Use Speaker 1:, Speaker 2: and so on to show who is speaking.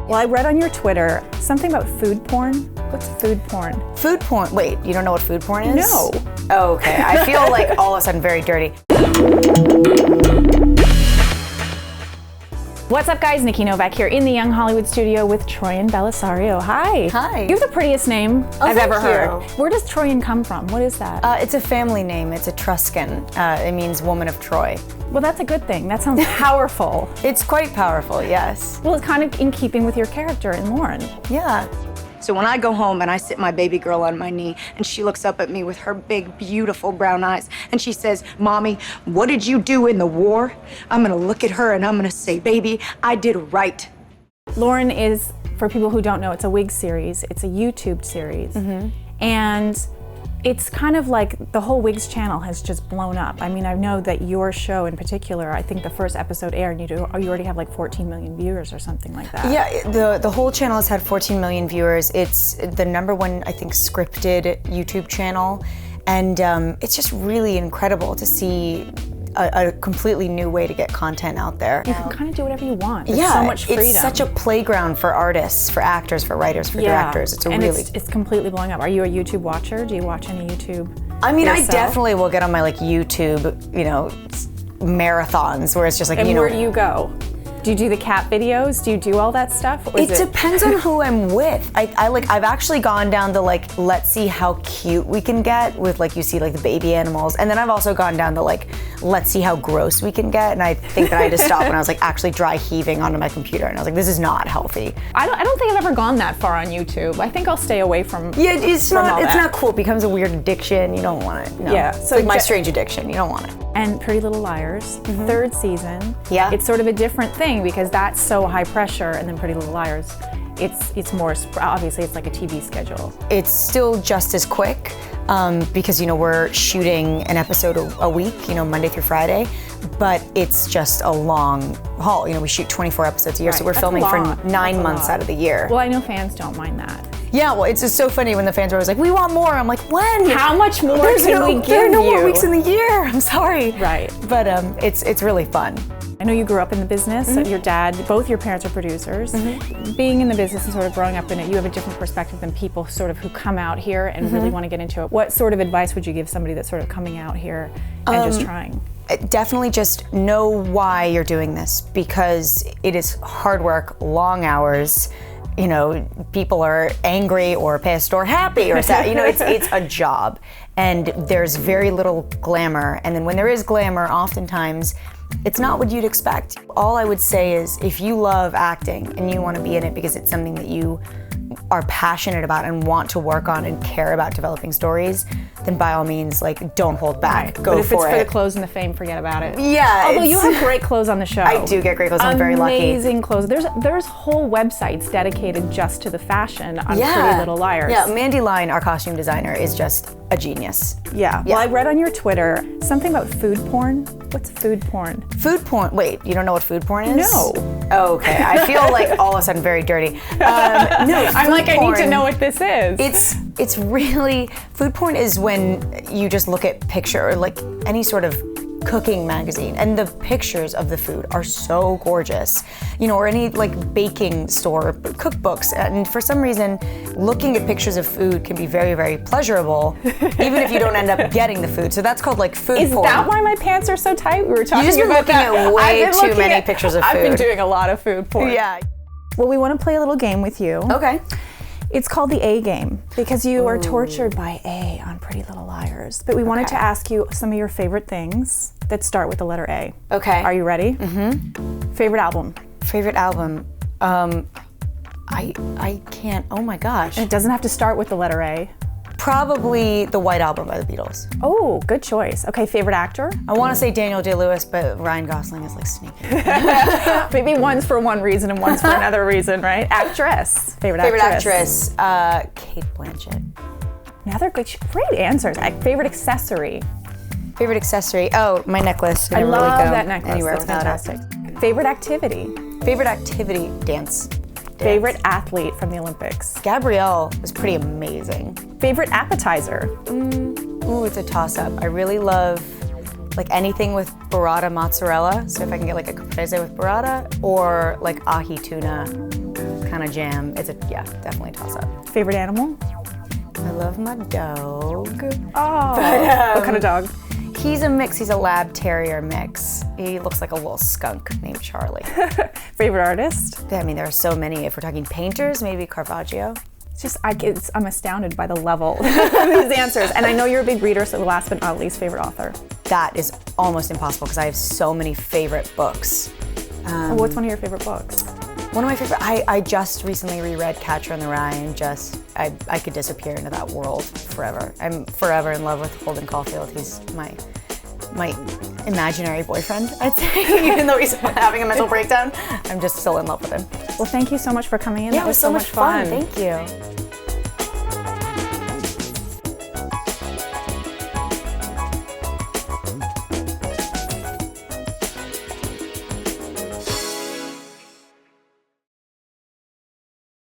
Speaker 1: Well, I read on your Twitter something about food porn. What's food porn?
Speaker 2: Food porn? Wait, you don't know what food porn is?
Speaker 1: No.
Speaker 2: Oh, okay. I feel like all of a sudden very dirty.
Speaker 1: What's up, guys? Nikki Novak here in the Young Hollywood studio with Troian Bellisario. Hi.
Speaker 2: Hi.
Speaker 1: You have the prettiest name I've ever heard.
Speaker 2: You.
Speaker 1: Where does Troian come from? What is that?
Speaker 2: It's a family name. It's Etruscan. It means woman of Troy.
Speaker 1: Well, that's a good thing. That sounds powerful.
Speaker 2: It's quite powerful, yes.
Speaker 1: Well, it's kind of in keeping with your character in Lauren.
Speaker 2: Yeah.
Speaker 3: So when I go home and I sit my baby girl on my knee and she looks up at me with her big, beautiful brown eyes and she says, "Mommy, what did you do in the war?" I'm gonna look at her and I'm gonna say, "Baby, I did right."
Speaker 1: Lauren is, for people who don't know, it's a WIGS series. It's a YouTube series. Mm-hmm. And it's kind of like the whole WIGS channel has just blown up. I mean, I know that your show in particular, I think the first episode aired and you already have like 14 million viewers or something like that.
Speaker 2: Yeah, the whole channel has had 14 million viewers. It's the #1, I think, scripted YouTube channel. And it's just really incredible to see a completely new way to get content out there.
Speaker 1: You can kind of do whatever you want. There's so much freedom.
Speaker 2: It's such a playground for artists, for actors, for writers, for directors.
Speaker 1: It's completely blowing up. Are you a YouTube watcher? Do you watch any YouTube?
Speaker 2: I mean,
Speaker 1: yourself?
Speaker 2: I definitely will get on my YouTube, marathons where it's just like,
Speaker 1: and where do you go? Do you do the cat videos? Do you do all that stuff? Or
Speaker 2: it depends on who I'm with. I've actually gone down to let's see how cute we can get with you see the baby animals. And then I've also gone down to let's see how gross we can get. And I think that I had to stop when I was actually dry heaving onto my computer. And I was like, this is not healthy.
Speaker 1: I don't think I've ever gone that far on YouTube. I think I'll stay away from
Speaker 2: it's not cool. It becomes a weird addiction. You don't want it. No.
Speaker 1: Yeah.
Speaker 2: So it's my strange addiction. You don't want it.
Speaker 1: And Pretty Little Liars, 3rd season.
Speaker 2: Yeah.
Speaker 1: It's sort of a different thing because that's so high pressure, and then Pretty Little Liars, it's more, obviously it's like a TV schedule. It's
Speaker 2: still just as quick because we're shooting an episode a week, Monday through Friday, but it's just a long haul. We shoot 24 episodes a year, so we're filming for 9 months out of the year.
Speaker 1: Well, I know fans don't mind that.
Speaker 2: Yeah, well, it's just so funny when the fans are always like, "We want more." I'm like, "When?
Speaker 1: How much more can we give you?
Speaker 2: There are no more weeks in the year. I'm sorry."
Speaker 1: Right.
Speaker 2: But it's really fun.
Speaker 1: I know you grew up in the business. Mm-hmm. Your dad, both your parents are producers. Mm-hmm. Being in the business and sort of growing up in it, you have a different perspective than people sort of who come out here and really want to get into it. What sort of advice would you give somebody that's sort of coming out here and just trying?
Speaker 2: Definitely just know why you're doing this, because it is hard work, long hours. People are angry or pissed or happy or sad. It's a job, and there's very little glamour. And then when there is glamour, oftentimes it's not what you'd expect. All I would say is, if you love acting and you want to be in it because it's something that you are passionate about and want to work on and care about developing stories, then by all means, don't hold back. Go for it.
Speaker 1: But if it's for the clothes and the fame, forget about it.
Speaker 2: Yeah.
Speaker 1: Although you have great clothes on the show.
Speaker 2: I do get great clothes. I'm very lucky.
Speaker 1: Amazing clothes. There's whole websites dedicated just to the fashion on Pretty Little Liars.
Speaker 2: Yeah, Mandy Line, our costume designer, is just a genius.
Speaker 1: Yeah. Well, I read on your Twitter something about food porn. What's food porn?
Speaker 2: Food porn. Wait, you don't know what food porn is?
Speaker 1: No.
Speaker 2: Oh, okay. I feel all of a sudden very dirty. No,
Speaker 1: I'm like, I need to know what this is.
Speaker 2: It's really, food porn is when you just look at picture or any sort of cooking magazine, and the pictures of the food are so gorgeous, or any baking store cookbooks, and for some reason looking at pictures of food can be very, very pleasurable even if you don't end up getting the food. So that's called food porn.
Speaker 1: Is that why my pants are so tight? We were talking
Speaker 2: You've
Speaker 1: about that.
Speaker 2: You've been looking at way too many pictures of food.
Speaker 1: I've been doing a lot of food porn.
Speaker 2: Yeah.
Speaker 1: Well, we want to play a little game with you.
Speaker 2: Okay.
Speaker 1: It's called the A game, because you are tortured by A on Pretty Little Liars. But we wanted to ask you some of your favorite things that start with the letter A.
Speaker 2: Okay.
Speaker 1: Are you ready? Mm-hmm. Favorite album?
Speaker 2: Favorite album? I can't, oh my gosh.
Speaker 1: And it doesn't have to start with the letter A.
Speaker 2: Probably the White Album by the Beatles.
Speaker 1: Oh, good choice. Okay, favorite actor?
Speaker 2: I want to say Daniel Day-Lewis, but Ryan Gosling is sneaky.
Speaker 1: Maybe one's for one reason and one's for another reason, right? Actress. Favorite actress?
Speaker 2: Kate Blanchett.
Speaker 1: Another good, great answers. Favorite accessory?
Speaker 2: Favorite accessory? Oh, my necklace.
Speaker 1: I love that necklace.
Speaker 2: Anywhere
Speaker 1: That's fantastic. Favorite activity?
Speaker 2: Favorite activity? Dance.
Speaker 1: Favorite athlete from the Olympics?
Speaker 2: Gabrielle was pretty amazing.
Speaker 1: Favorite appetizer?
Speaker 2: Ooh, it's a toss-up. I really love anything with burrata mozzarella. So if I can get a caprese with burrata, or ahi tuna, kind kind of jam. It's definitely a toss-up.
Speaker 1: Favorite animal?
Speaker 2: I love my dog.
Speaker 1: Oh, what kind of dog?
Speaker 2: He's a mix. He's a lab terrier mix. He looks like a little skunk named Charlie.
Speaker 1: Favorite artist?
Speaker 2: I mean, there are so many. If we're talking painters, maybe Caravaggio.
Speaker 1: It's just, I'm astounded by the level of these answers. And I know you're a big reader, so last but not least, favorite author?
Speaker 2: That is almost impossible because I have so many favorite books.
Speaker 1: What's one of your favorite books?
Speaker 2: One of my favorite, I just recently reread Catcher in the Rye, and I could disappear into that world forever. I'm forever in love with Holden Caulfield. He's my imaginary boyfriend, I'd say. Even though he's having a mental breakdown, I'm just still in love with him.
Speaker 1: Well, thank you so much for coming in.
Speaker 2: Yeah,
Speaker 1: That
Speaker 2: it was so much fun. Thank you.